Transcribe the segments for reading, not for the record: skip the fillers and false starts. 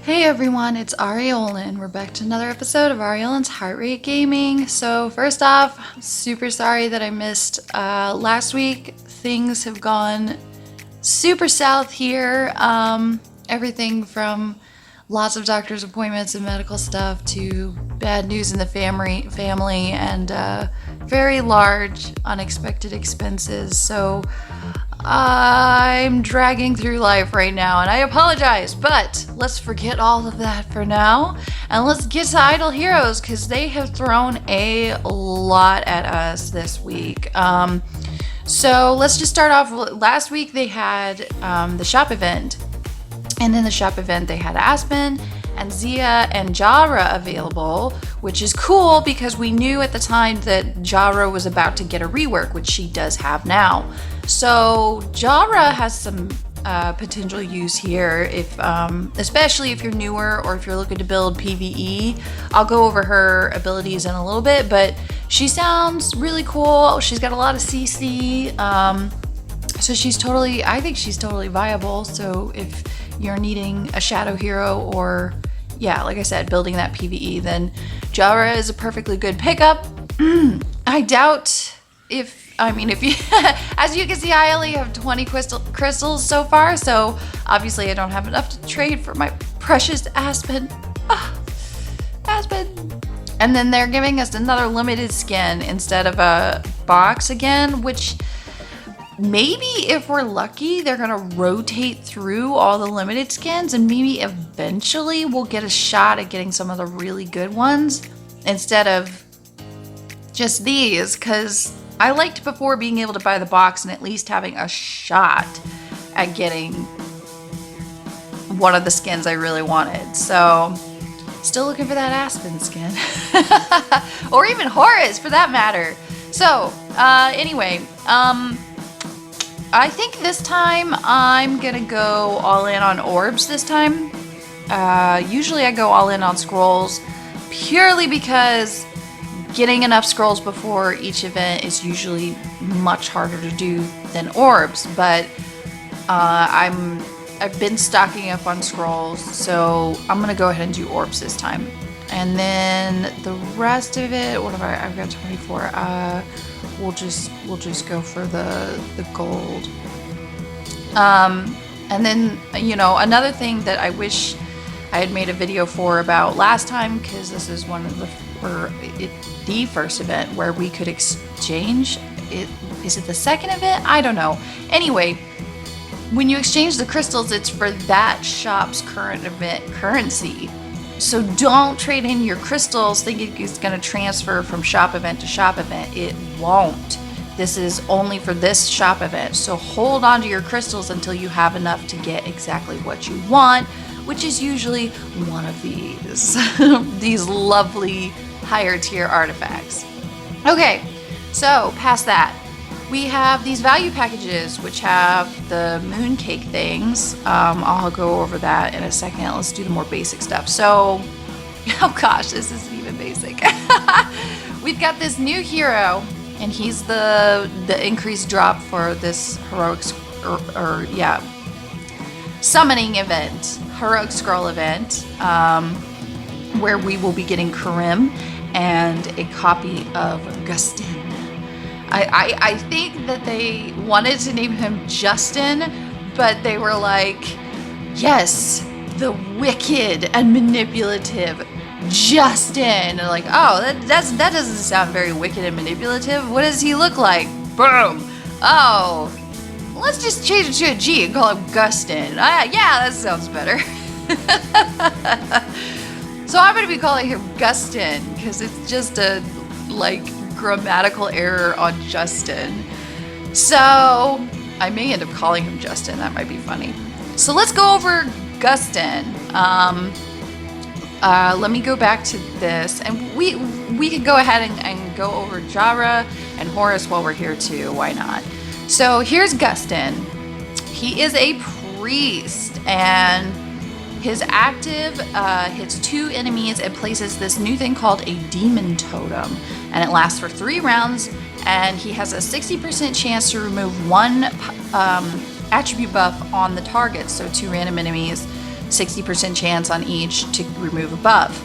Hey everyone, it's Aureolin. We're back to another episode of Aureolin's Heartrate Gaming. So first off, super sorry that I missed last week. Things have gone super south here. Everything from lots of doctor's appointments and medical stuff to bad news in the family and very large unexpected expenses. So I'm dragging through life right now and I apologize, but let's forget all of that for now and let's get to Idle Heroes because they have thrown a lot at us this week. So let's just start off. Last week they had the shop event, and in the shop event they had Aspen and Xia and Jahra available, which is cool because we knew at the time that Jahra was about to get a rework, which she does have now. So Jahra has some potential use here, if especially if you're newer or if you're looking to build PvE. I'll go over her abilities in a little bit, but she sounds really cool. She's got a lot of CC, so I think she's totally viable. So if you're needing a shadow hero or, yeah, like I said, building that PvE, then Jahra is a perfectly good pickup. I doubt if you, as you can see, I only have 20 crystals so far, so obviously I don't have enough to trade for my precious Aspen. Aspen. And then they're giving us another limited skin instead of a box again, which maybe if we're lucky, they're gonna rotate through all the limited skins and maybe eventually we'll get a shot at getting some of the really good ones instead of just these, because I liked before being able to buy the box and at least having a shot at getting one of the skins I really wanted. So still looking for that Aspen skin or even Horus for that matter. So anyway, I think this time I'm gonna go all in on orbs this time. Usually I go all in on scrolls purely because getting enough scrolls before each event is usually much harder to do than orbs, but I've been stocking up on scrolls, so I'm gonna go ahead and do orbs this time. And then the rest of it, what have I've got 24. We'll just go for the gold. And then, you know, another thing that I wish I had made a video for about last time, because this is one of the first event where we could exchange it. Is it the second event? I don't know. Anyway, when you exchange the crystals, it's for that shop's current event currency. So don't trade in your crystals thinking it's going to transfer from shop event to shop event. It won't. This is only for this shop event. So hold on to your crystals until you have enough to get exactly what you want, which is usually one of these. These lovely higher tier artifacts. Okay, so past that, we have these value packages, which have the mooncake things. I'll go over that in a second. Let's do the more basic stuff. So, oh gosh, this isn't even basic. We've got this new hero, and he's the increased drop for this heroic, summoning event, heroic scroll event, where we will be getting Karim and a copy of Gustin. I think that they wanted to name him Justin, but they were like, yes, the wicked and manipulative Justin. And like, oh, that doesn't sound very wicked and manipulative. What does he look like? Boom. Oh, let's just change it to a G and call him Gustin. Yeah, that sounds better. So I'm going to be calling him Gustin because it's just a, like, grammatical error on Justin. So I may end up calling him Justin. That might be funny. So let's go over Gustin. Let me go back to this, and we could go ahead and go over Jahra and Horus while we're here too. Why not? So here's Gustin. He is a priest, and his active hits 2 enemies and places this new thing called a demon totem, and it lasts for 3 rounds, and he has a 60% chance to remove 1 attribute buff on the target, so 2 random enemies 60% chance on each to remove a buff.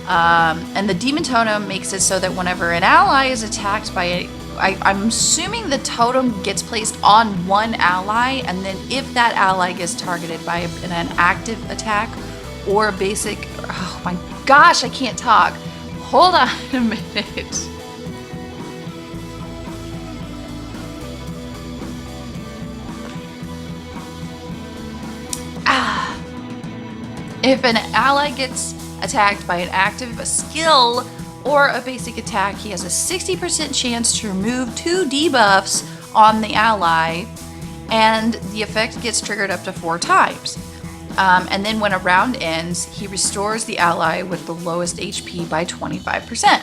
And the demon totem makes it so that whenever an ally is attacked by I'm assuming the totem gets placed on one ally, and then if that ally gets targeted by an active attack or a basic, oh my gosh, I can't talk. Hold on a minute. If an ally gets attacked by an active, a skill, or a basic attack, he has a 60% chance to remove 2 debuffs on the ally, and the effect gets triggered up to 4 times. And then when a round ends, he restores the ally with the lowest HP by 25%.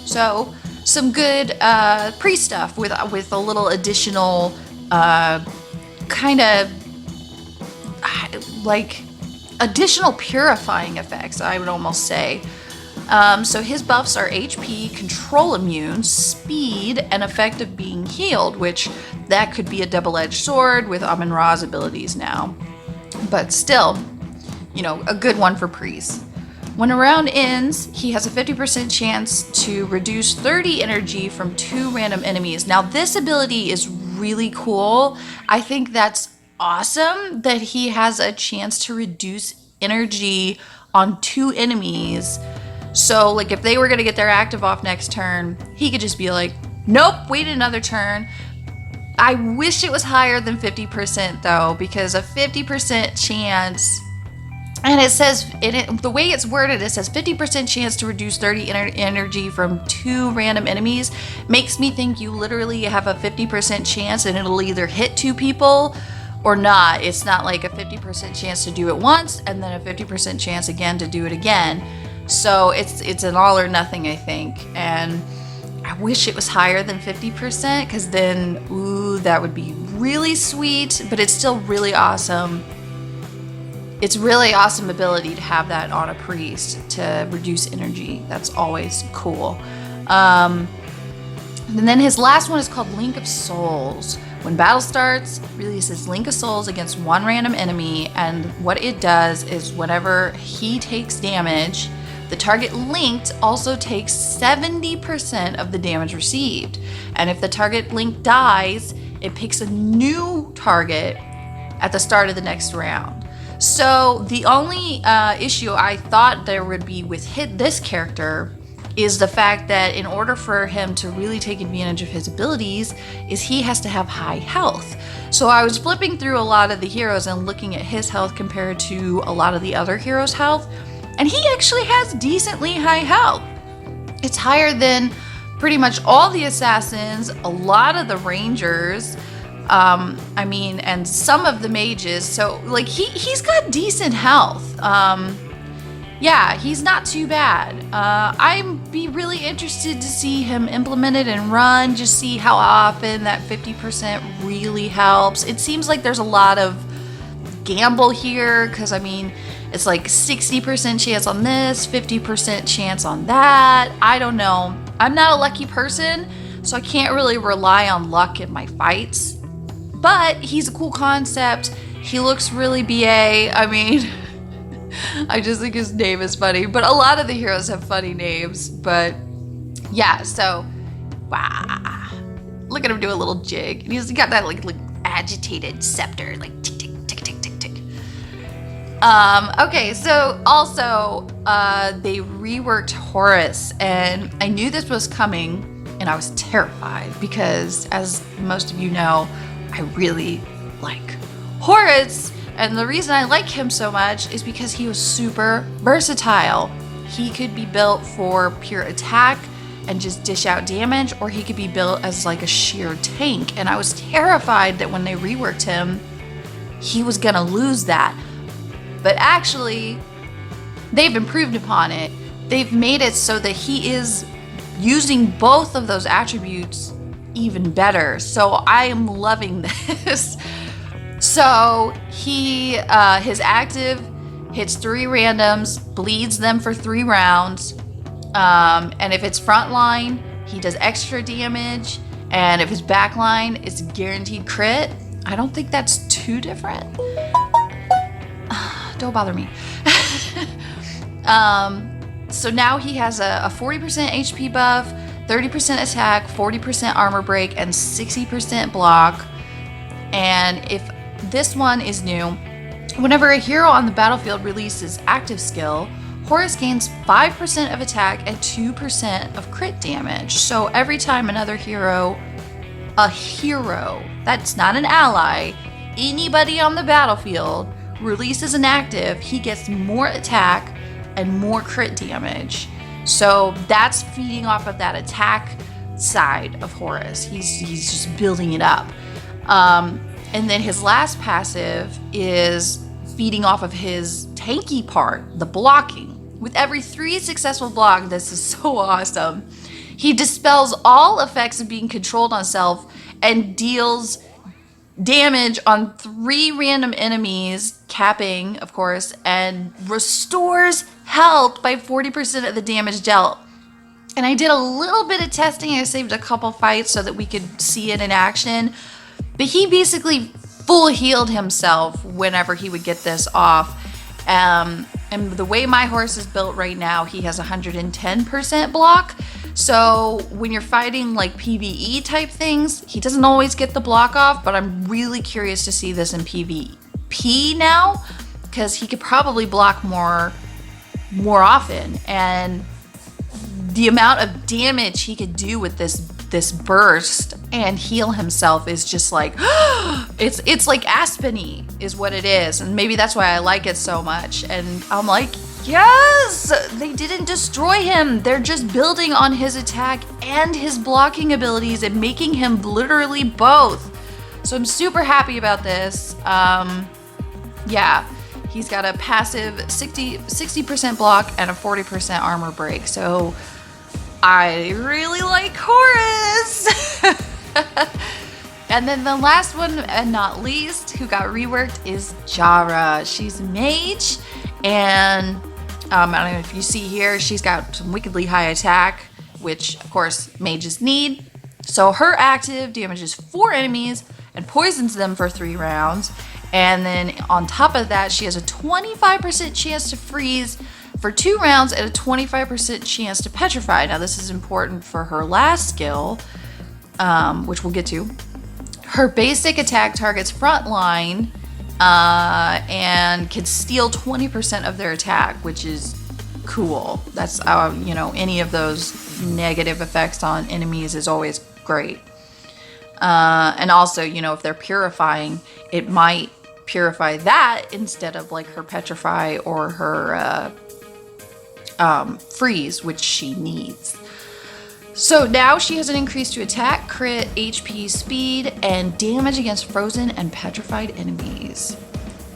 So some good pre-stuff with a little additional kind of like additional purifying effects, I would almost say. So his buffs are HP, control immune, speed, and effect of being healed, which that could be a double-edged sword with Amun-Ra's abilities now. But still, you know, a good one for priests. When a round ends, he has a 50% chance to reduce 30 energy from 2 random enemies. Now, this ability is really cool. I think that's awesome that he has a chance to reduce energy on 2 enemies. So, like, if they were going to get their active off next turn, he could just be like, nope, wait another turn. I wish it was higher than 50% though, because a 50% chance, and it says, the way it's worded, it says 50% chance to reduce 30 energy from 2 random enemies, makes me think you literally have a 50% chance and it'll either hit 2 people or not. It's not like a 50% chance to do it once and then a 50% chance again to do it again. So it's an all or nothing, I think. And I wish it was higher than 50%, because then, ooh, that would be really sweet, but it's still really awesome. It's really awesome ability to have that on a priest to reduce energy. That's always cool. And then his last one is called Link of Souls. When battle starts, it releases Link of Souls against 1 random enemy, and what it does is whenever he takes damage, the target linked also takes 70% of the damage received. And if the target linked dies, it picks a new target at the start of the next round. So the only issue I thought there would be with this character is the fact that in order for him to really take advantage of his abilities, is he has to have high health. So I was flipping through a lot of the heroes and looking at his health compared to a lot of the other heroes' health, and he actually has decently high health. It's higher than pretty much all the assassins, a lot of the rangers, and some of the mages. So like he's got decent health. Yeah, he's not too bad. I'd be really interested to see him implemented and run, just see how often that 50% really helps. It seems like there's a lot of gamble here, because I mean, it's like 60% chance on this, 50% chance on that. I don't know. I'm not a lucky person, so I can't really rely on luck in my fights. But he's a cool concept. He looks really BA. I mean, I just think his name is funny. But a lot of the heroes have funny names. But yeah, so wow. Look at him do a little jig. And he's got that like agitated scepter, like tick, tick, tick, tick, tick, tick. Okay, so also they reworked Horus, and I knew this was coming, and I was terrified because, as most of you know, I really like Horus, and the reason I like him so much is because he was super versatile. He could be built for pure attack and just dish out damage, or he could be built as like a sheer tank, and I was terrified that when they reworked him, he was gonna lose that. But actually, they've improved upon it. They've made it so that he is using both of those attributes even better. So I am loving this. So his active hits 3 randoms, bleeds them for 3 rounds. And if it's frontline, he does extra damage. And if it's backline, it's guaranteed crit. I don't think that's too different. don't bother me. So now he has a 40% HP buff, 30% attack, 40% armor break, and 60% block. And if this one is new, whenever a hero on the battlefield releases active skill, Horus gains 5% of attack and 2% of crit damage. So every time another hero, a hero, that's not an ally, anybody on the battlefield releases an active, he gets more attack and more crit damage. So that's feeding off of that attack side of Horus. He's just building it up. And then his last passive is feeding off of his tanky part, the blocking. With every 3 successful block, this is so awesome, he dispels all effects of being controlled on self and deals damage on 3 random enemies, capping, of course, and restores health by 40% of the damage dealt. And I did a little bit of testing. I saved a couple fights so that we could see it in action. But he basically full healed himself whenever he would get this off. And the way my horse is built right now, he has 110% block. So when you're fighting like PvE type things, he doesn't always get the block off, but I'm really curious to see this in PvP now, because he could probably block more often. And the amount of damage he could do with this burst and heal himself is just like, it's like Aspeny is what it is. And maybe that's why I like it so much. And I'm like, yes, they didn't destroy him. They're just building on his attack and his blocking abilities and making him literally both. So I'm super happy about this. Yeah, he's got a passive 60% block and a 40% armor break. So I really like Horus. And then the last one and not least who got reworked is Jahra. She's a mage, and I don't know if you see here, she's got some wickedly high attack, which of course mages need. So her active damages 4 enemies and poisons them for 3 rounds. And then on top of that, she has a 25% chance to freeze for 2 rounds and a 25% chance to petrify. Now this is important for her last skill, which we'll get to. Her basic attack targets frontline and can steal 20% of their attack, which is cool. That's any of those negative effects on enemies is always great. And also, if they're purifying, it might purify that instead of like her petrify or her freeze, which she needs. So now she has an increase to attack, crit, HP, speed, and damage against frozen and petrified enemies.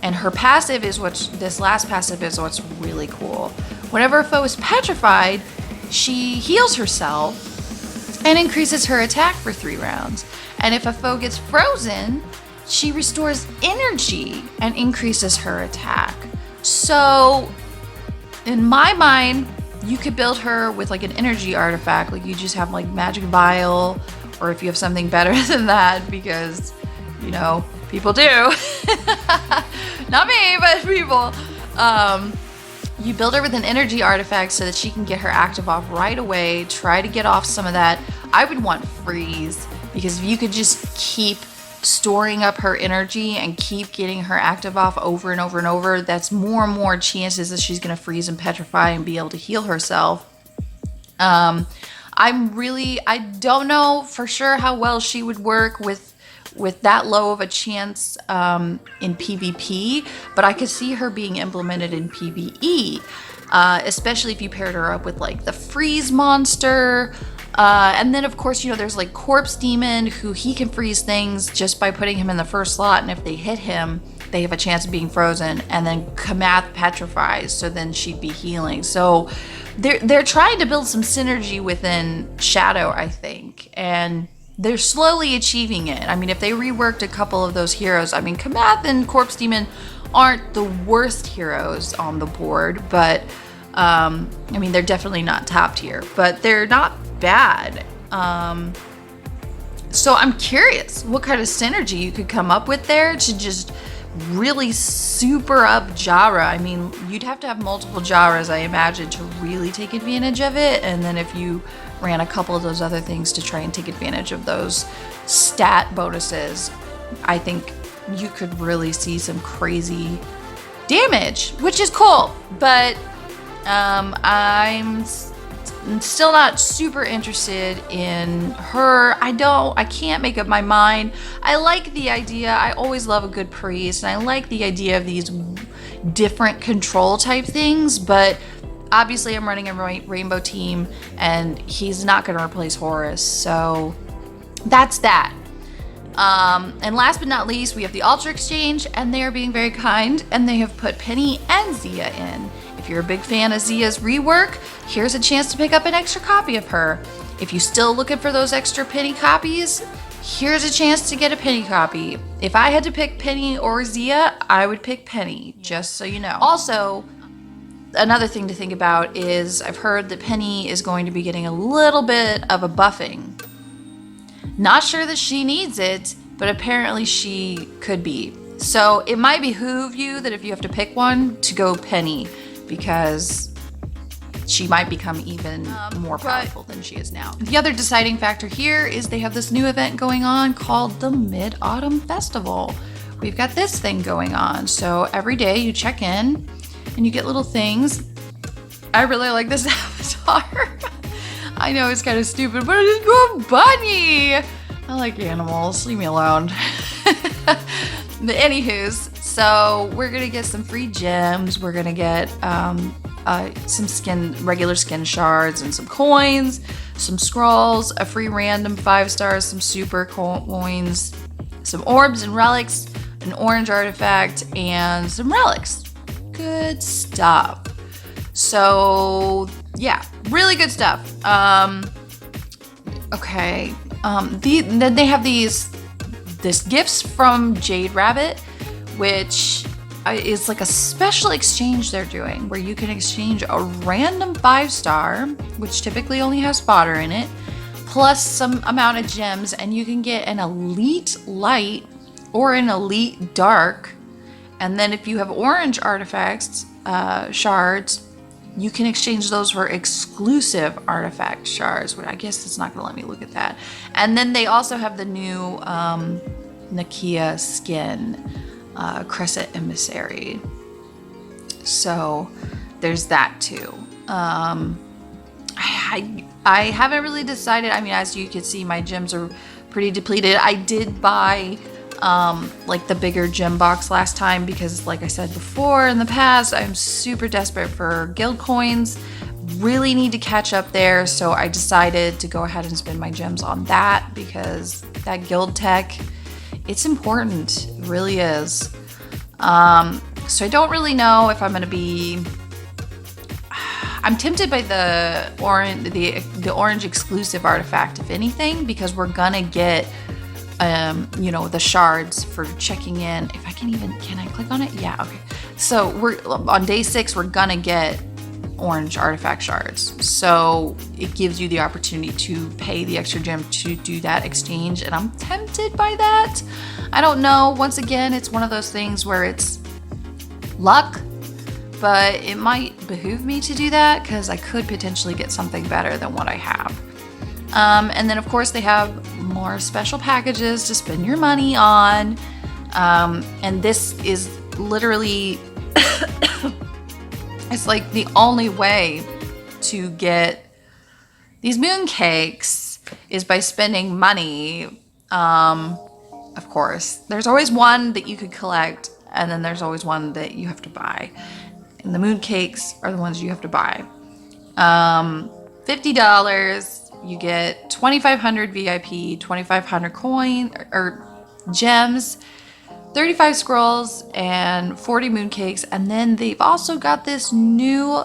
And her passive is this last passive is what's really cool. Whenever a foe is petrified, she heals herself and increases her attack for 3 rounds. And if a foe gets frozen, she restores energy and increases her attack. So in my mind, you could build her with like an energy artifact, like you just have like magic vial, or if you have something better than that, because people do. Not me, but people. You build her with an energy artifact so that she can get her active off right away, try to get off some of that. I would want freeze, because if you could just keep storing up her energy and keep getting her active off over and over and over, that's more and more chances that she's going to freeze and petrify and be able to heal herself. I don't know for sure how well she would work with that low of a chance in PvP, but I could see her being implemented in PvE, especially if you paired her up with like the freeze monster. And then of course, there's like Corpse Demon, who he can freeze things just by putting him in the first slot. And if they hit him, they have a chance of being frozen. And then Kamath petrifies, so then she'd be healing. So they're trying to build some synergy within Shadow, I think. And they're slowly achieving it. I mean, if they reworked a couple of those heroes, Kamath and Corpse Demon aren't the worst heroes on the board, but they're definitely not top tier, but they're not bad. So I'm curious what kind of synergy you could come up with there to just really super up Jahra. I mean, you'd have to have multiple Jahras, I imagine, to really take advantage of it. And then if you ran a couple of those other things to try and take advantage of those stat bonuses, I think you could really see some crazy damage, which is cool. But I'm still not super interested in her. I can't make up my mind. I like the idea. I always love a good priest, and I like the idea of these different control type things, but obviously I'm running a rainbow team, and he's not going to replace Horus, so that's that. And last but not least, we have the Altar Exchange, and they are being very kind, and they have put Penny and Xia in. If you're a big fan of Xia's rework, here's a chance to pick up an extra copy of her. If you're still looking for those extra Penny copies, here's a chance to get a Penny copy. If I had to pick Penny or Xia, I would pick Penny, just so you know. Also, another thing to think about is I've heard that Penny is going to be getting a little bit of a buffing. Not sure that she needs it, but apparently she could be. So it might behoove you that if you have to pick one, to go Penny, because she might become even more powerful than she is now. The other deciding factor here is they have this new event going on called the Mid-Autumn Festival. We've got this thing going on. So every day you check in and you get little things. I really like this avatar. I know it's kind of stupid, but it's a bunny. I like animals. Leave me alone. But anywho's, so we're gonna get some free gems. We're gonna get some regular skin shards and some coins, some scrolls, a free random 5 stars, some super coins, some orbs and relics, an orange artifact, and some relics. Good stuff. So yeah, really good stuff. Okay. Then they have this gifts from Jade Rabbit, which is like a special exchange they're doing where you can exchange a random 5-star, which typically only has fodder in it, plus some amount of gems, and you can get an elite light or an elite dark. And then if you have orange artifacts, shards, you can exchange those for exclusive artifact shards. I guess it's not gonna let me look at that. And then they also have the new Nakia skin, Crescent Emissary. So there's that too. I haven't really decided. I mean, as you can see, my gems are pretty depleted. I did buy like the bigger gem box last time because, like I said before in the past, I'm super desperate for guild coins. Really need to catch up there, so I decided to go ahead and spend my gems on that because that guild tech, it's important. It really is. So I don't really know if I'm gonna be. I'm tempted by the orange exclusive artifact, if anything, because we're gonna get the shards for checking in. If I can I click on it? Yeah, okay. So we're on day 6, we're gonna get orange artifact shards. So it gives you the opportunity to pay the extra gem to do that exchange, and I'm tempted by that. I don't know. Once again, it's one of those things where it's luck, but it might behoove me to do that because I could potentially get something better than what I have. And then of course they have more special packages to spend your money on. And this is literally, it's like the only way to get these moon cakes is by spending money. Of course, there's always one that you could collect, and then there's always one that you have to buy. And the moon cakes are the ones you have to buy. $50. You get 2,500 VIP, 2,500 coin or gems, 35 scrolls, and 40 mooncakes. And then they've also got this new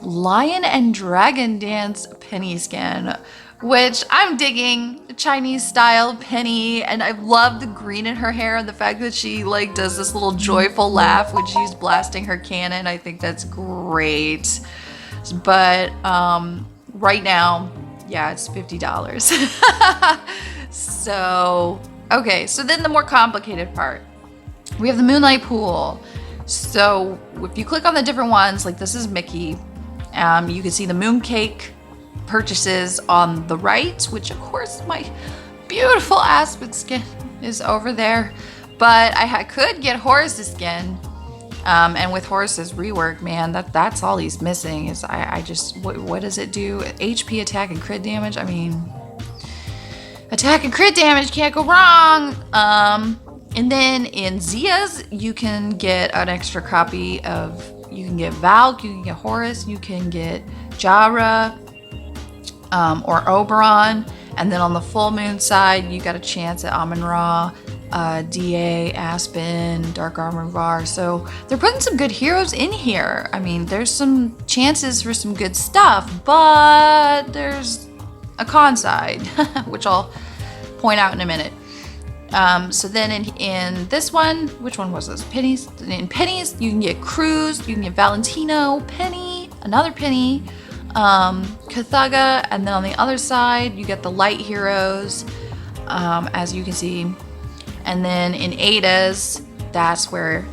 Lion and Dragon Dance Penny skin, which I'm digging. Chinese style Penny, and I love the green in her hair and the fact that she like does this little joyful laugh when she's blasting her cannon. I think that's great. But right now, yeah, it's $50. So, okay, so then the more complicated part. We have the Moonlight Pool. So if you click on the different ones, like this is Mickey, you can see the mooncake purchases on the right, which of course my beautiful Aspen skin is over there. But I could get Horus's skin. And with Horus's rework, man, that's all he's missing is I just, what does it do? HP, attack, and crit damage? I mean, attack and crit damage can't go wrong. And then in Xia's, you can get an extra copy of, you can get Valk, you can get Horus, you can get Jahra, or Oberon. And then on the full moon side, you got a chance at Amun-Ra, DA, Aspen, Dark Armor Var. So they're putting some good heroes in here. I mean, there's some chances for some good stuff, but there's a con side, which I'll point out in a minute. So then in this one, which one was this? Pennies. In Pennies, you can get Cruz, you can get Valentino, Penny, another Penny, Kathaga, and then on the other side, you get the light heroes, as you can see. And then in Ada's, that's where,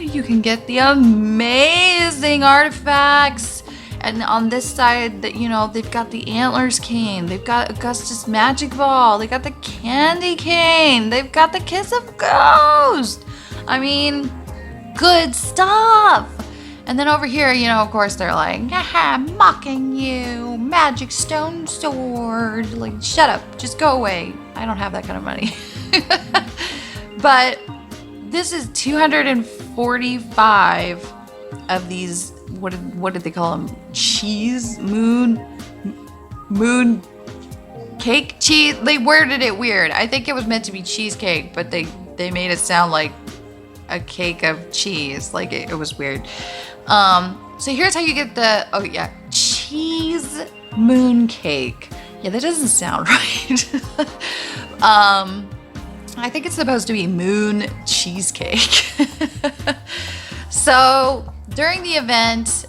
you can get the amazing artifacts. And on this side, that they've got the Antlers Cane, they've got Augustus Magic Ball, they got the Candy Cane, they've got the Kiss of Ghost. I mean, good stuff. And then over here, of course, they're like, haha, mocking you, magic stone sword. Like, shut up, just go away. I don't have that kind of money. But this is 245 of these, what did they call them? Moon cake cheese? They worded it weird. I think it was meant to be cheesecake, but they made it sound like a cake of cheese. Like it was weird. So here's how you get the, cheese moon cake. Yeah, that doesn't sound right. I think it's supposed to be moon cheesecake. So during the event,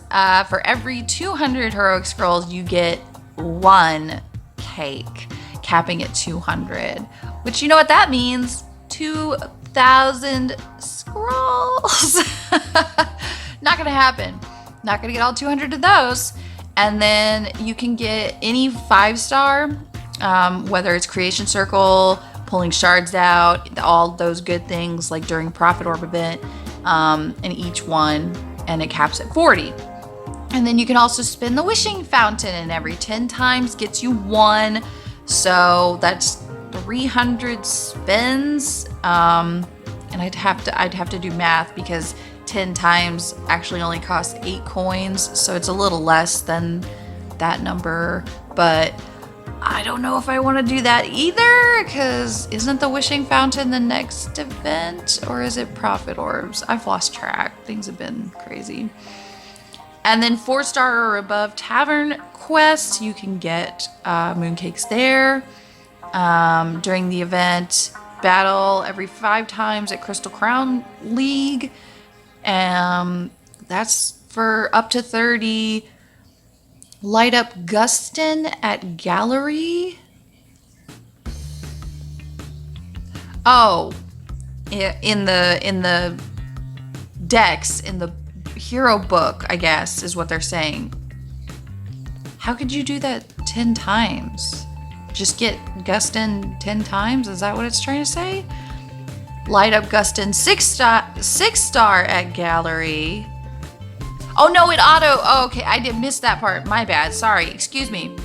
for every 200 heroic scrolls, you get one cake, capping at 200, which you know what that means? 2,000 scrolls. Not gonna happen. Not gonna get all 200 of those. And then you can get any 5-star, whether it's Creation Circle, pulling shards out, all those good things like during Prophet Orb event, in each one, and it caps at 40. And then you can also spin the Wishing Fountain, and every 10 times gets you one. So that's 300 spins. And I'd have to do math because 10 times actually only costs 8 coins, so it's a little less than that number, but I don't know if I want to do that either, because isn't the Wishing Fountain the next event, or is it Prophet Orbs? I've lost track. Things have been crazy. And then 4-star or above Tavern Quest, you can get mooncakes there. During the event, battle every 5 times at Crystal Crown League. That's for up to 30. Light up Gustin at Gallery. Oh, in the decks, in the hero book, I guess, is what they're saying. How could you do that 10 times? Just get Gustin 10 times? Is that what it's trying to say? Light up Gustin 6-star at Gallery. Oh no, it auto. Oh, okay, I did miss that part. My bad. Sorry. Excuse me.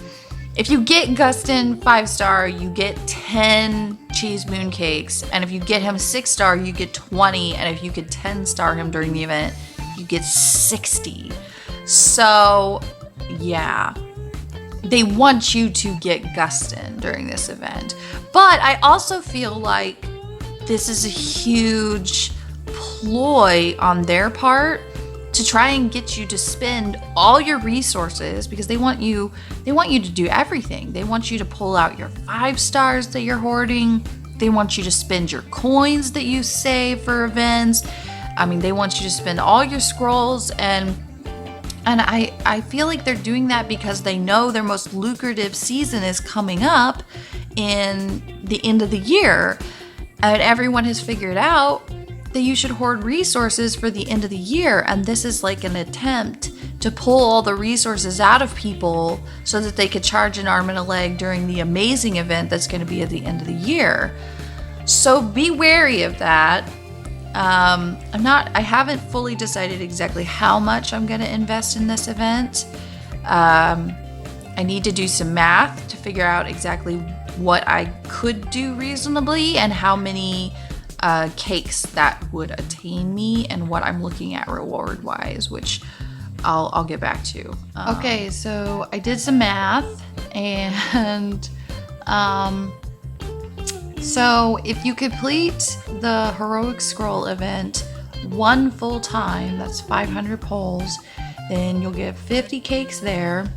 If you get Gustin 5-star, you get 10 cheese mooncakes, and if you get him 6-star, you get 20, and if you could 10-star him during the event, you get 60. So, yeah. They want you to get Gustin during this event. But I also feel like this is a huge ploy on their part to try and get you to spend all your resources, because they want you to do everything. They want you to pull out your 5-stars that you're hoarding. They want you to spend your coins that you save for events. I mean, they want you to spend all your scrolls, and I feel like they're doing that because they know their most lucrative season is coming up in the end of the year. And everyone has figured out that you should hoard resources for the end of the year. And this is like an attempt to pull all the resources out of people so that they could charge an arm and a leg during the amazing event that's going to be at the end of the year. So be wary of that. I haven't fully decided exactly how much I'm going to invest in this event. I need to do some math to figure out exactly what I could do reasonably and how many cakes that would attain me and what I'm looking at reward wise, which I'll get back to. Okay, so I did some math, and so if you complete the Heroic Scroll event one full time, that's 500 pulls, then you'll get 50 cakes there.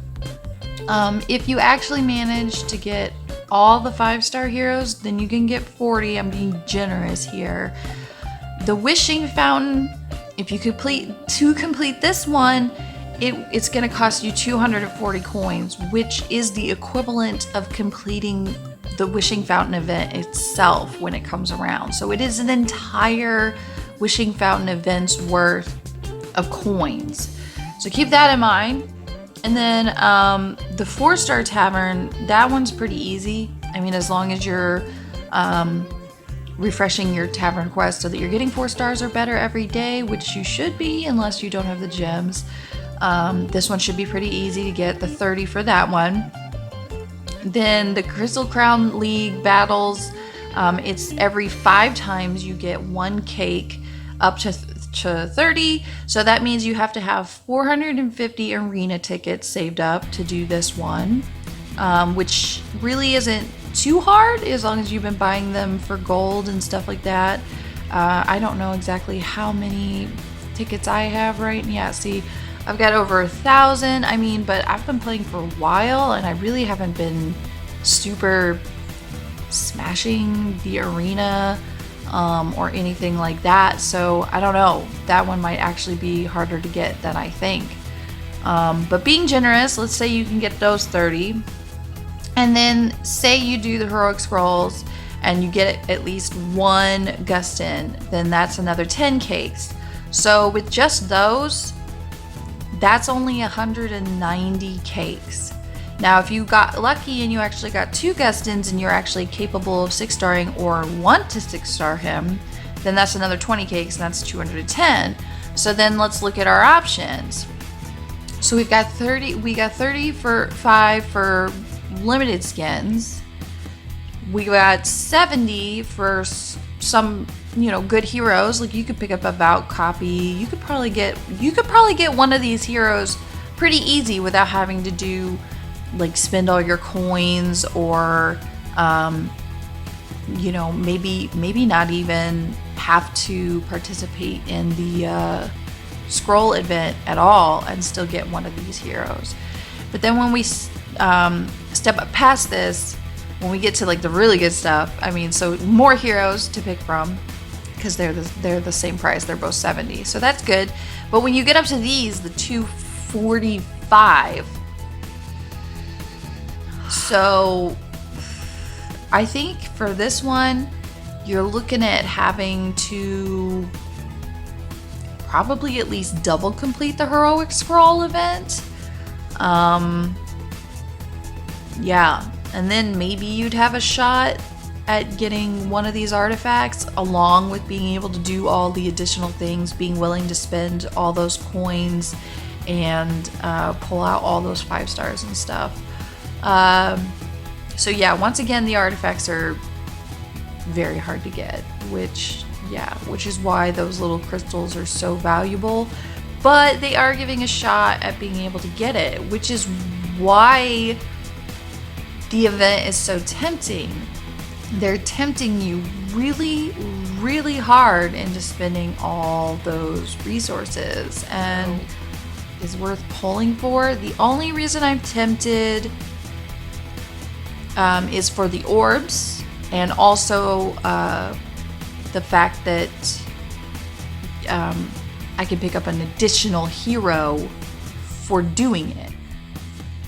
If you actually manage to get all the 5-star heroes, then you can get 40. I'm being generous here. The Wishing Fountain, if you complete this one, it's going to cost you 240 coins, which is the equivalent of completing the Wishing Fountain event itself when it comes around. So it is an entire Wishing Fountain event's worth of coins. So keep that in mind. And then the 4-star tavern, that one's pretty easy. I mean, as long as you're refreshing your tavern quest so that you're getting 4 stars or better every day, which you should be unless you don't have the gems. This one should be pretty easy to get, the 30 for that one. Then the Crystal Crown League battles, it's every 5 times you get 1 cake up to 30. So that means you have to have 450 arena tickets saved up to do this one, which really isn't too hard as long as you've been buying them for gold and stuff like that. I don't know exactly how many tickets I have right now. Yeah, see, I've got over 1,000. I mean, but I've been playing for a while and I really haven't been super smashing the arena or anything like that. So I don't know, that one might actually be harder to get than I think. But being generous, let's say you can get those 30. And then say you do the Heroic Scrolls and you get at least 1 Gustin, then that's another 10 cakes. So with just those, that's only 190 cakes. Now, if you got lucky and you actually got 2 Gustins and you're actually capable of 6-starring or want to 6-star him, then that's another 20 cakes and that's 210. So then let's look at our options. So we got 30 for 5 for limited skins. We got 70 for some, good heroes. Like you could pick up a Vault copy. You could probably get one of these heroes pretty easy without having to do spend all your coins or maybe not even have to participate in the scroll event at all and still get one of these heroes. But then when we step up past this, when we get to the really good stuff, I mean, so more heroes to pick from because they're the same price. They're both 70, so that's good. But when you get up to these, the 245. So I think for this one, you're looking at having to probably at least double complete the Heroic Scroll event. Yeah, and then maybe you'd have a shot at getting one of these artifacts along with being able to do all the additional things, being willing to spend all those coins and pull out all those 5 stars and stuff. So yeah, once again, the artifacts are very hard to get, which is why those little crystals are so valuable, but they are giving a shot at being able to get it, which is why the event is so tempting. They're tempting you really, really hard into spending all those resources and is worth pulling for. The only reason I'm tempted is for the orbs and also the fact that I can pick up an additional hero for doing it.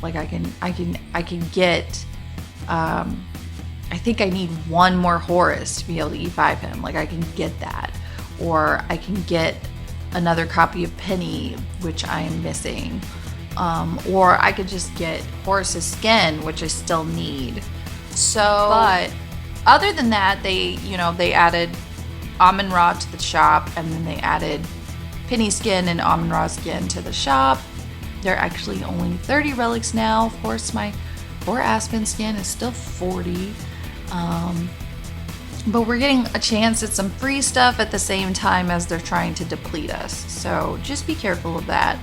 Like I can get I think I need one more Horus to be able to E5 him. Like I can get that. Or I can get another copy of Penny, which I am missing. Or I could just get Horus's skin, which I still need. So, but other than that, they added Amun-Ra to the shop, and then they added Penny skin and Amun-Ra skin to the shop. There are actually only 30 relics now. Of course, my poor Aspen skin is still 40. But we're getting a chance at some free stuff at the same time as they're trying to deplete us. So just be careful of that.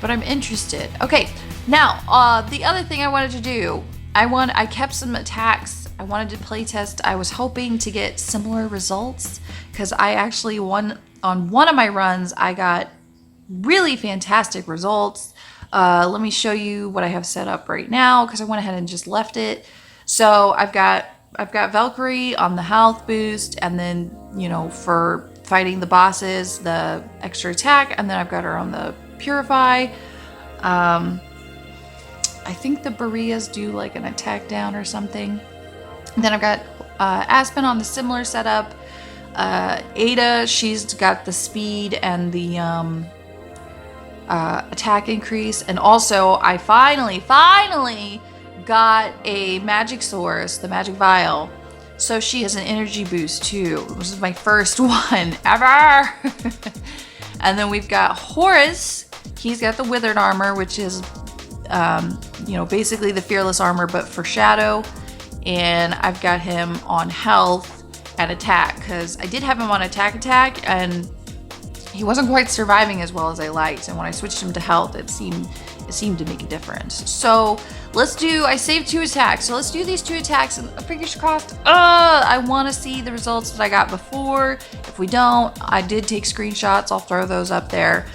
But I'm interested. Okay, now the other thing I wanted to do, I kept some attacks. I wanted to play test. I was hoping to get similar results because I actually won on one of my runs. I got really fantastic results. Let me show you what I have set up right now because I went ahead and just left it. So I've got Valkyrie on the health boost, and then, for fighting the bosses, the extra attack, and then I've got her on the purify. I think the Bereas do like an attack down or something. And then I've got Aspen on the similar setup. Ada, she's got the speed and the attack increase. And also I finally got a magic source, the magic vial, so she has an energy boost too. This is my first one ever. And then we've got Horus. He's got the withered armor, which is basically the fearless armor but for shadow. And I've got him on health and attack because I did have him on attack and he wasn't quite surviving as well as I liked, and when I switched him to health, it seemed to make a difference. So I saved 2 attacks. So let's do these 2 attacks, and fingers crossed. I want to see the results that I got before. If we don't, I did take screenshots. I'll throw those up there.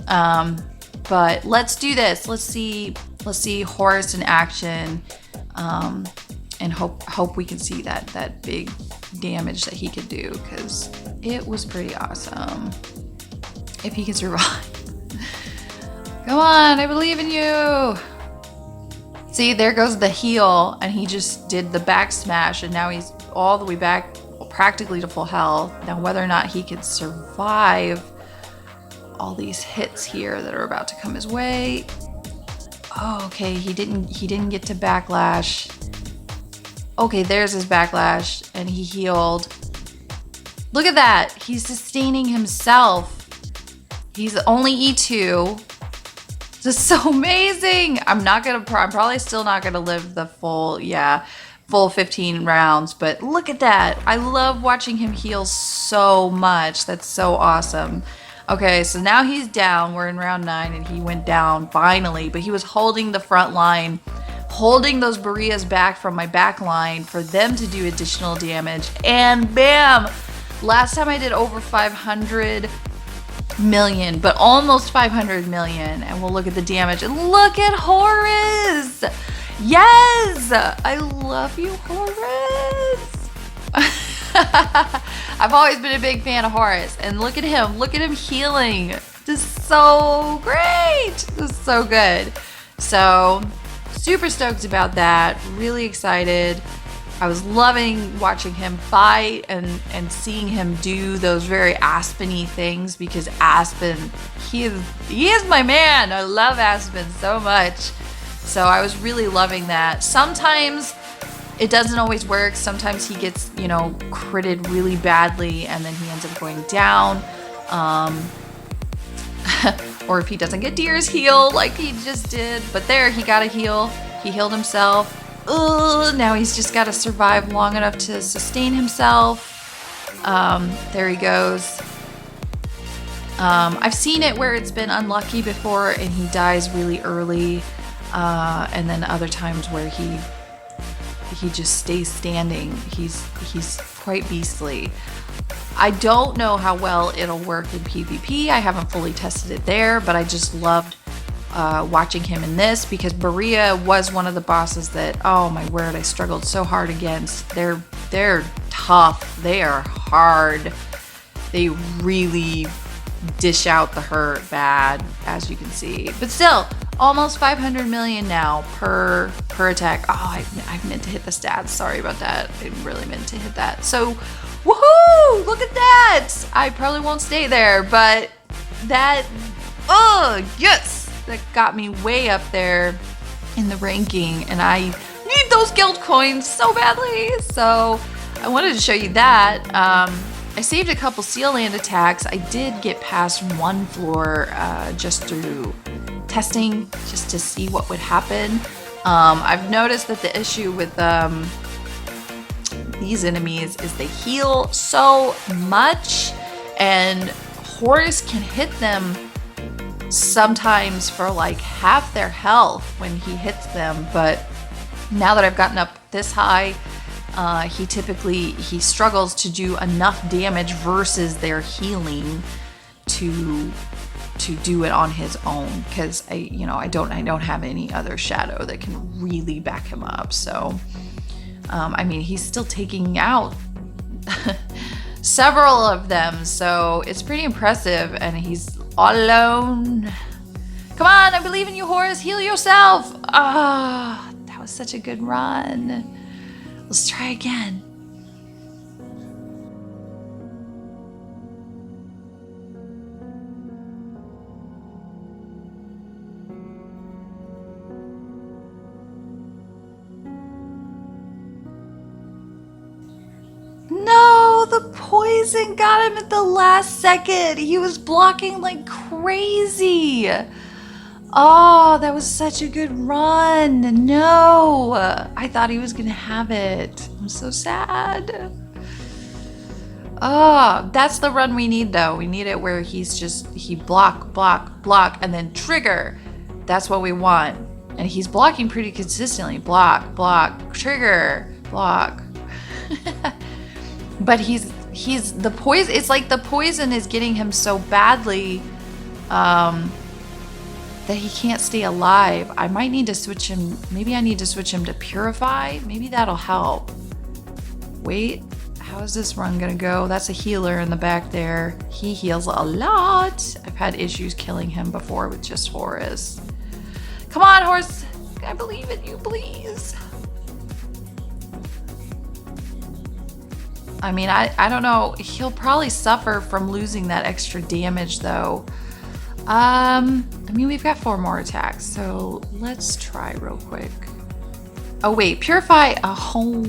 But let's do this. Let's see Horus in action, and hope we can see that big damage that he could do, because it was pretty awesome. If he can survive. Come on, I believe in you. See, there goes the heal, and he just did the back smash, and now he's all the way back practically to full health. Now, whether or not he can survive all these hits here that are about to come his way. Oh, okay, he didn't get to backlash. Okay, there's his backlash, and he healed. Look at that, he's sustaining himself. He's only E2. This is so amazing. I'm probably still not gonna live the full 15 rounds, but look at that. I love watching him heal so much. That's so awesome. Okay, so now he's down. We're in round 9 and he went down finally, but he was holding the front line, holding those Bereas back from my back line for them to do additional damage, and bam! Last time I did over 500 million, but almost 500 million, and we'll look at the damage, and look at Horus. Yes, I love you, Horus. I've always been a big fan of Horus, and look at him healing. This is so great. This is so good. So super stoked about that, really excited. I was loving watching him fight and seeing him do those very Aspen-y things, because Aspen, he is my man. I love Aspen so much. So I was really loving that. Sometimes it doesn't always work. Sometimes he gets, critted really badly and then he ends up going down. Or if he doesn't get Deer's heal like he just did. But there, he got a heal. He healed himself. Now he's just got to survive long enough to sustain himself. There he goes. I've seen it where it's been unlucky before and he dies really early. And then other times where he just stays standing. He's quite beastly. I don't know how well it'll work in PvP. I haven't fully tested it there, but I just loved watching him in this, because Berea was one of the bosses that, oh my word, I struggled so hard against. They're tough. They are hard. They really dish out the hurt bad, as you can see. But still, almost 500 million now per attack. Oh, I meant to hit the stats. Sorry about that. I really meant to hit that. So, woohoo! Look at that! I probably won't stay there, but that, oh, yes! That got me way up there in the ranking, and I need those guild coins so badly. So, I wanted to show you that. I saved a couple Seal Land attacks. I did get past one floor just through testing, just to see what would happen. I've noticed that the issue with these enemies is they heal so much, and Horus can hit them sometimes for like half their health when he hits them. But now that I've gotten up this high, he struggles to do enough damage versus their healing to do it on his own, because I don't have any other shadow that can really back him up. So I mean, he's still taking out several of them, so it's pretty impressive, and he's all alone. Come on, I believe in you, Horus. Heal yourself. Ah, that was such a good run. Let's try again. No, the poison got him at the last second. He was blocking like crazy. Oh, that was such a good run. No, I thought he was gonna have it. I'm so sad. Oh, that's the run we need though. We need it where he block, and then trigger. That's what we want. And he's blocking pretty consistently. Block, trigger, block. But he's the poison. It's like the poison is getting him so badly that he can't stay alive. I might need to switch him. Maybe I need to switch him to Purify. Maybe that'll help. Wait, how is this run gonna go? That's a healer in the back there. He heals a lot. I've had issues killing him before with just Horus. Come on, Horus. I believe in you, please. I mean, I don't know. He'll probably suffer from losing that extra damage though. I mean, we've got 4 more attacks, so let's try real quick. Oh wait, Purify. Oh,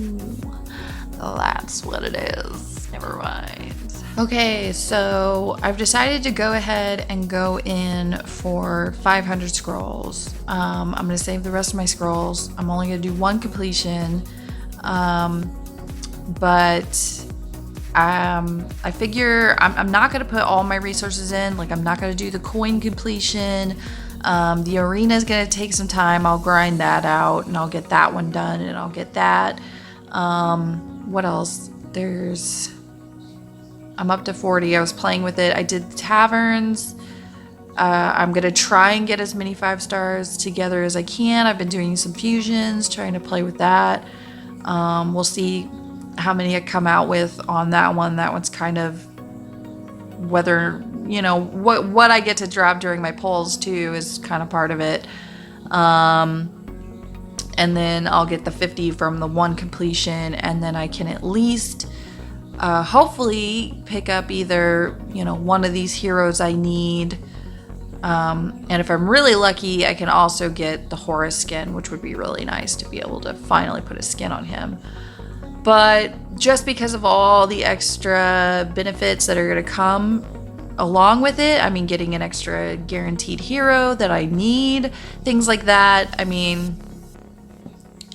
that's what it is. Never mind. Okay, so I've decided to go ahead and go in for 500 scrolls. I'm gonna save the rest of my scrolls. I'm only gonna do 1 completion. But I figure I'm not going to put all my resources in. Like, I'm not going to do the coin completion. The arena is going to take some time. I'll grind that out, and I'll get that one done, and I'll get that. What else? I'm up to 40. I was playing with it. I did the taverns. I'm going to try and get as many 5 stars together as I can. I've been doing some fusions, trying to play with that. We'll see how many I come out with on that one. That one's kind of whether, what I get to drop during my polls too is kind of part of it. And then I'll get the 50 from the 1 completion, and then I can at least hopefully pick up either, one of these heroes I need. And if I'm really lucky, I can also get the Horus skin, which would be really nice to be able to finally put a skin on him. But just because of all the extra benefits that are going to come along with it, I mean, getting an extra guaranteed hero that I need, things like that. I mean,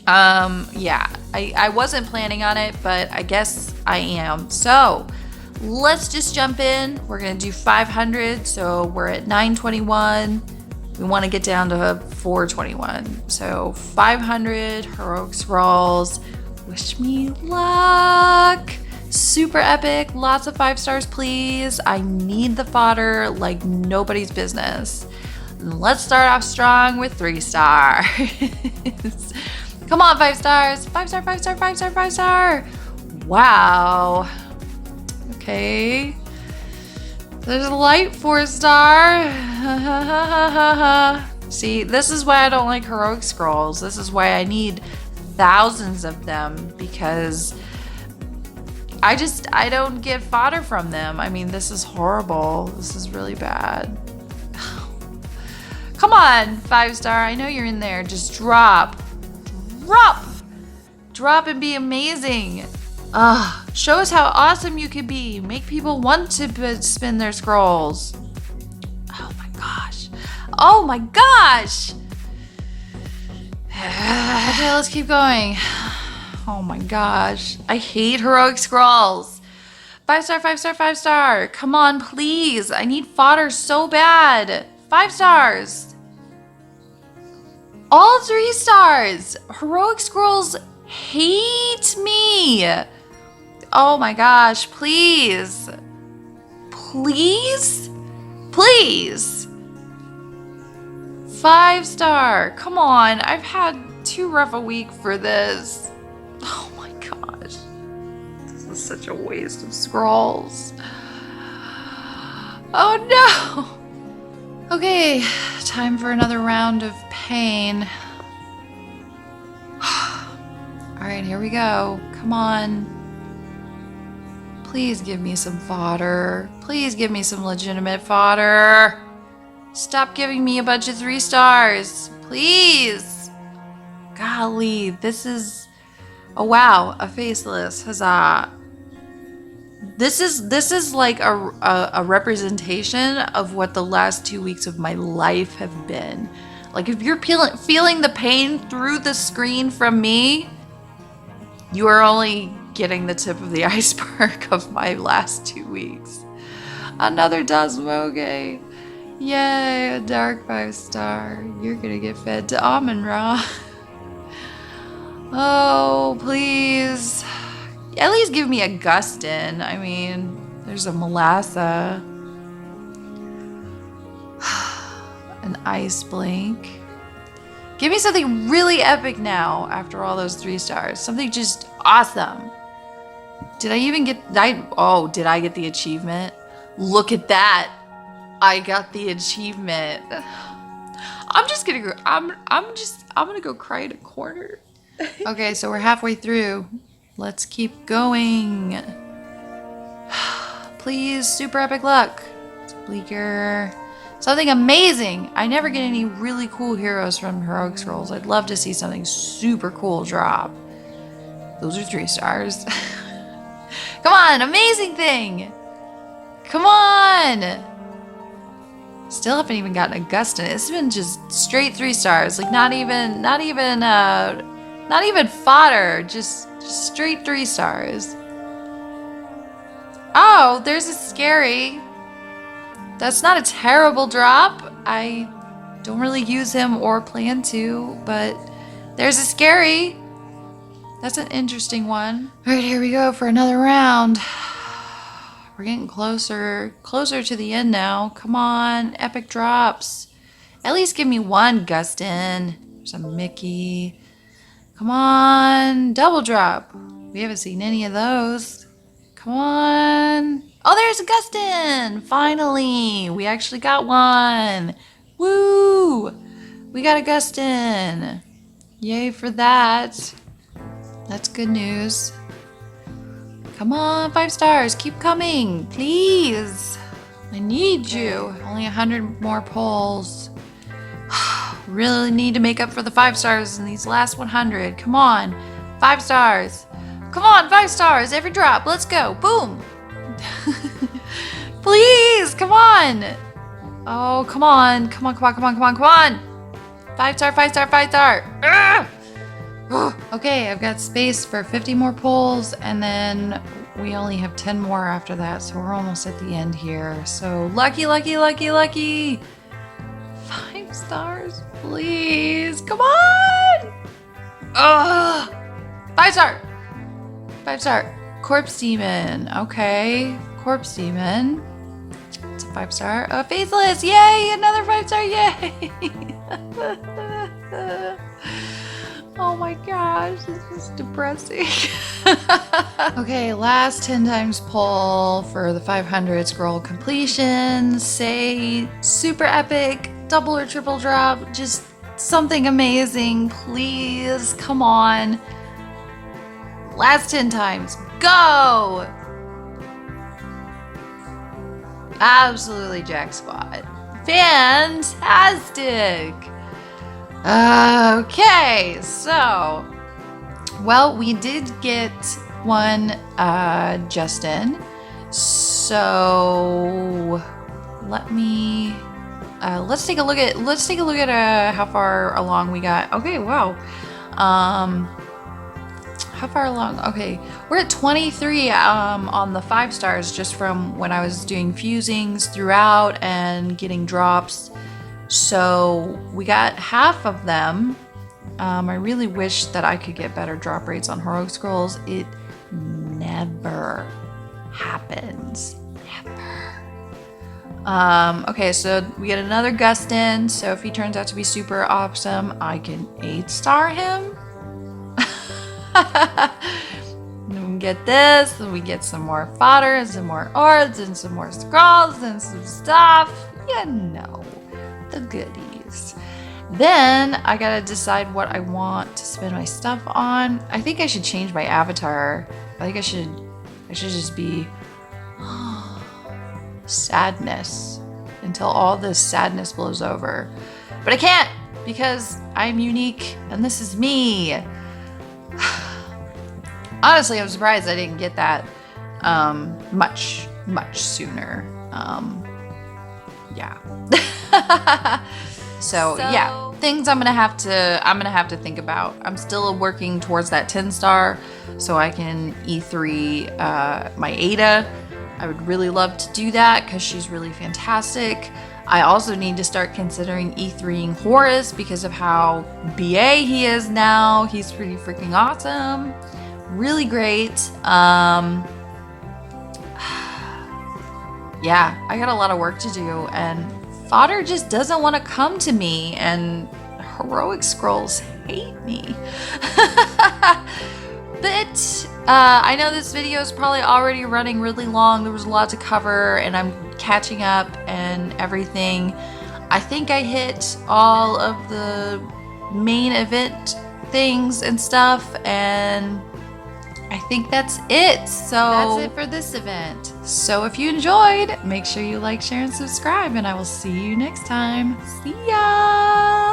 yeah, I wasn't planning on it, but I guess I am. So let's just jump in. We're going to do 500. So we're at 921. We want to get down to 421. So 500 heroic scrolls. Wish me luck. Super epic. Lots of 5 stars, please. I need the fodder like nobody's business. Let's start off strong with 3 stars. Come on, 5 stars. 5 star, 5 star, 5 star, 5 star. Wow. Okay. There's a light 4 star. See, this is why I don't like heroic scrolls. This is why I need thousands of them, because I don't get fodder from them. I mean, this is horrible. This is really bad. Come on, 5-star. I know you're in there. Just drop. Drop! Drop and be amazing. Shows how awesome you can be. Make people want to spin their scrolls. Oh my gosh. Oh my gosh! Okay, let's keep going. Oh my gosh. I hate heroic scrolls. 5-star, 5-star, 5-star. Come on, please. I need fodder so bad. 5 stars. All 3 stars. Heroic scrolls hate me. Oh my gosh, please. Please? Please. 5-star. Come on. I've had too rough a week for this. Oh my gosh. This is such a waste of scrolls. Oh no. Okay, time for another round of pain. Alright, here we go. Come on. Please give me some fodder. Please give me some legitimate fodder. Stop giving me a bunch of 3 stars. Please. Golly, this is... Oh wow, a faceless. Huzzah. This is like a representation of what the last 2 weeks of my life have been. Like, if you're feeling the pain through the screen from me, you are only getting the tip of the iceberg of my last 2 weeks. Another Dasmoge. Yay, a dark 5-star. You're gonna get fed to Amon-Ra. Oh, please. At least give me a Gustin. I mean, there's a Melassa. An Ice Blink. Give me something really epic now after all those 3 stars. Something just awesome. Did I even get... did I get the achievement? Look at that. I got the achievement. I'm just gonna go... I'm gonna go cry in a corner. Okay, so we're halfway through. Let's keep going. Please, super epic luck. It's Bleaker. Something amazing. I never get any really cool heroes from heroic scrolls. I'd love to see something super cool drop. Those are 3 stars. Come on, amazing thing. Come on. Still haven't even gotten a Gustin. It's been just straight 3 stars. Like not even fodder. Just straight 3 stars. Oh, there's a scary. That's not a terrible drop. I don't really use him or plan to, but there's a scary. That's an interesting one. All right, here we go for another round. We're getting closer to the end now. Come on, epic drops. At least give me 1 Gustin. There's a Mickey. Come on, double drop. We haven't seen any of those. Come on. Oh, there's a Gustin. Finally, we actually got one. Woo! We got a Gustin. Yay for that. That's good news. Come on, 5 stars. Keep coming, please. I need you. Only 100 more pulls. Really need to make up for the 5 stars in these last 100. Come on, 5 stars. Come on, 5 stars. Every drop. Let's go. Boom. Please, come on. Oh, come on. Come on, come on, come on, come on, come on. 5 star, 5 star, 5 star. Ah! Okay, I've got space for 50 more pulls, and then we only have 10 more after that, so we're almost at the end here. So lucky, lucky, lucky, lucky. 5 stars, please. Come on. 5 star. 5 star. Corpse Demon. Okay. Corpse Demon. It's a 5 star. Faceless. Yay! Another 5 star. Yay! Oh my gosh, this is depressing. Okay, last 10 times pull for the 500 scroll completion. Say super epic double or triple drop, just something amazing, please, come on. Last 10 times, go! Absolutely jackspot. Fantastic! Okay, so, well, we did get one Gustin, so let me let's take a look at how far along we got. Okay, wow. How far along? Okay, we're at 23 on the 5 stars just from when I was doing fusings throughout and getting drops. So we got half of them. I really wish that I could get better drop rates on heroic scrolls. It never happens. Never. Okay, so we get another Gustin. So if he turns out to be super awesome, I can 8-star him. And we get this, and we get some more fodder, and some more ords, and some more scrolls, and some stuff. You know, the goodies. Then I gotta decide what I want to spend my stuff on. I think I should change my avatar. I think I should just be sadness until all this sadness blows over. But I can't, because I'm unique and this is me. Honestly, I'm surprised I didn't get that much sooner. Yeah. So yeah, things I'm gonna have to think about. I'm still working towards that 10-star so I can E3 my Ada. I would really love to do that because she's really fantastic. I also need to start considering E3ing Horus because of how BA he is now. He's pretty freaking awesome. Really great. Yeah, I got a lot of work to do, and fodder just doesn't want to come to me, and heroic scrolls hate me. But I know this video is probably already running really long. There was a lot to cover, and I'm catching up and everything. I think I hit all of the main event things and stuff, and I think that's it. So that's it for this event. So if you enjoyed, make sure you like, share, and subscribe, and I will see you next time. See ya!